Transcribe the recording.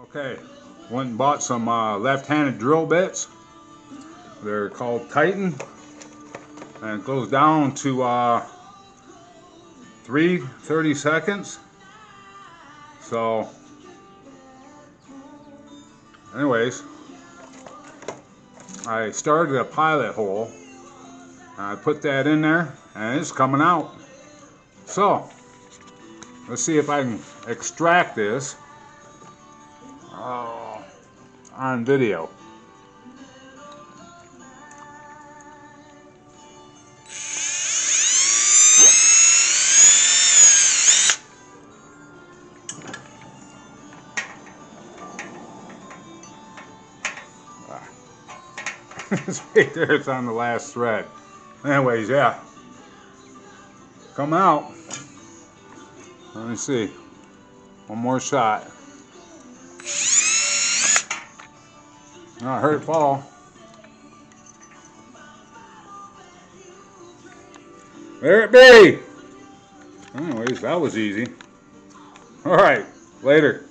Okay, went and bought some left-handed drill bits. They're called Titan, and it goes down to 30 seconds. So, anyways, I started a pilot hole. I put that in there, and it's coming out. So, let's see if I can extract this on video. It's right there, it's on the last thread. Anyways, yeah. Come out. Let me see. One more shot. Oh, I heard it fall. There it be! Anyways, that was easy. Alright, later.